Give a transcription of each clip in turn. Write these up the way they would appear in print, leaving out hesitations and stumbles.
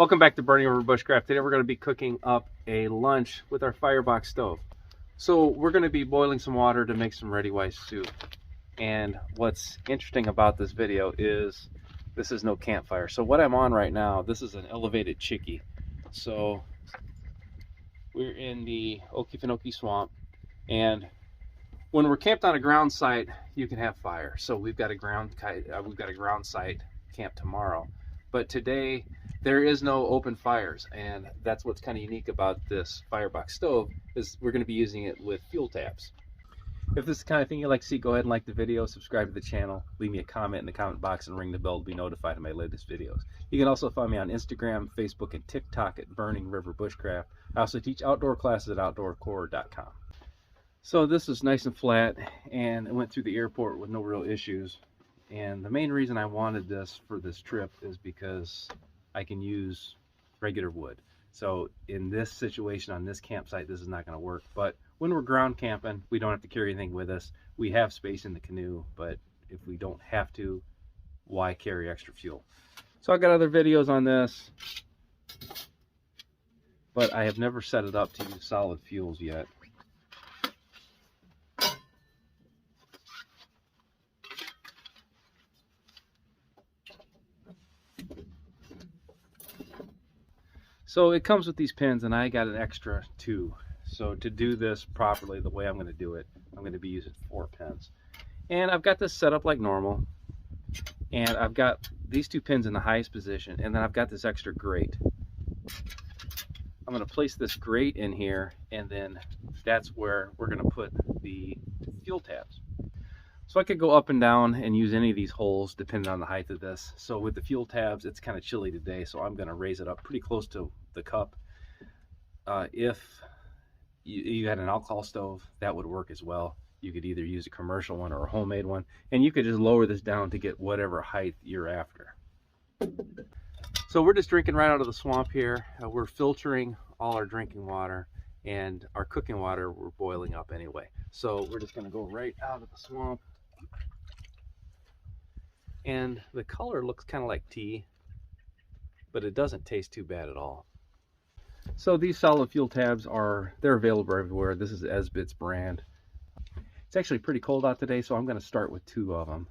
Welcome back to Burning Over Bushcraft. Today we're going to be cooking up a lunch with our Firebox stove. So we're going to be boiling some water to make some ready rice soup. And what's interesting about this video is this is no campfire. So what I'm on right now, this is an elevated chickie. So we're in the Okefenokee swamp, and when we're camped on a ground site, you can have fire. So we've got a ground site camp tomorrow, but today there is no open fires, and that's what's kind of unique about this Firebox stove is we're going to be using it with fuel tabs. If this is the kind of thing you like to see, go ahead and like the video, subscribe to the channel, leave me a comment in the comment box, and ring the bell to be notified of my latest videos. You can also find me on Instagram, Facebook, and TikTok at Burning River Bushcraft. I also teach outdoor classes at outdoorcore.com. So this is nice and flat, and it went through the airport with no real issues. And the main reason I wanted this for this trip is because I can use regular wood. So in this situation on this campsite, this is not going to work. But when we're ground camping, we don't have to carry anything with us. We have space in the canoe, but if we don't have to, why carry extra fuel? So I got other videos on this, but I have never set it up to use solid fuels yet. So it comes with these pins, and I got an extra 2. So to do this properly, the way I'm going to do it, I'm going to be using 4 pins. And I've got this set up like normal. And I've got these 2 pins in the highest position, and then I've got this extra grate. I'm going to place this grate in here, and then that's where we're going to put the fuel tabs. So I could go up and down and use any of these holes depending on the height of this. So with the fuel tabs, it's kind of chilly today, so I'm going to raise it up pretty close to the cup. If you had an alcohol stove, that would work as well. You could either use a commercial one or a homemade one, and you could just lower this down to get whatever height you're after. So we're just drinking right out of the swamp here. We're filtering all our drinking water, and our cooking water we're boiling up anyway. So we're just going to go right out of the swamp. And the color looks kind of like tea, but it doesn't taste too bad at all. So these solid fuel tabs they're available everywhere. This is Esbit's brand. It's actually pretty cold out today, so I'm going to start with 2 of them.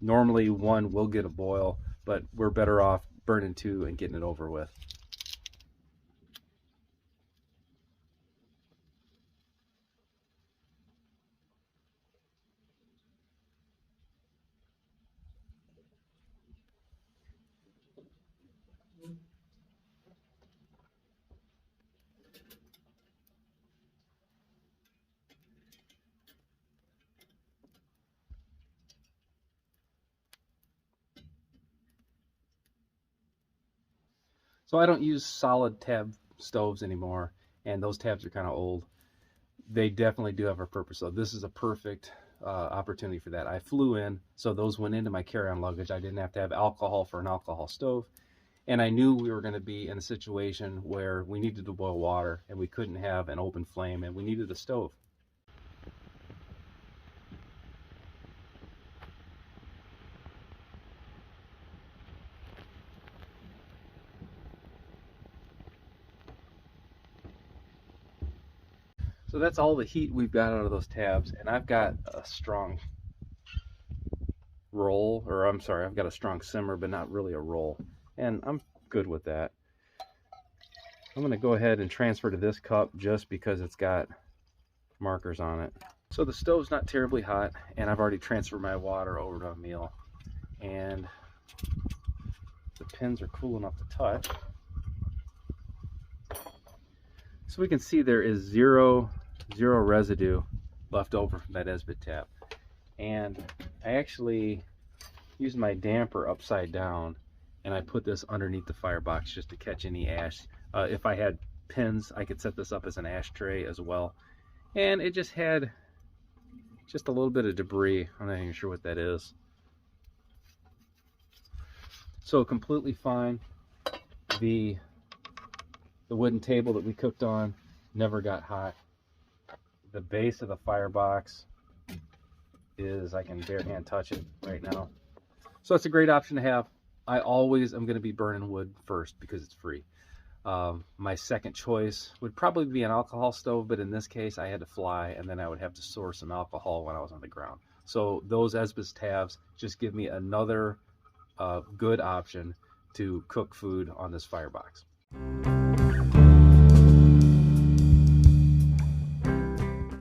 Normally one will get a boil, but we're better off burning 2 and getting it over with. So I don't use solid tab stoves anymore, and those tabs are kind of old. They definitely do have a purpose, though. This is a perfect opportunity for that. I flew in, so those went into my carry-on luggage. I didn't have to have alcohol for an alcohol stove, and I knew we were going to be in a situation where we needed to boil water, and we couldn't have an open flame, and we needed a stove. So that's all the heat we've got out of those tabs, and I've got a strong roll, or I'm sorry, I've got a strong simmer, but not really a roll, and I'm good with that. I'm going to go ahead and transfer to this cup just because it's got markers on it. So the stove's not terribly hot, and I've already transferred my water over to a meal, and the pins are cool enough to touch. So we can see there is zero residue left over from that Esbit tab. And I actually used my damper upside down, and I put this underneath the Firebox just to catch any ash. If I had pins, I could set this up as an ashtray as well. And it just had just a little bit of debris. I'm not even sure what that is. So completely fine. The wooden table that we cooked on never got hot. The base of the Firebox is, I can bare hand touch it right now. So it's a great option to have. I always am going to be burning wood first because it's free. My second choice would probably be an alcohol stove, but in this case I had to fly, and then I would have to source some alcohol when I was on the ground. So those Esbis tabs just give me another good option to cook food on this Firebox.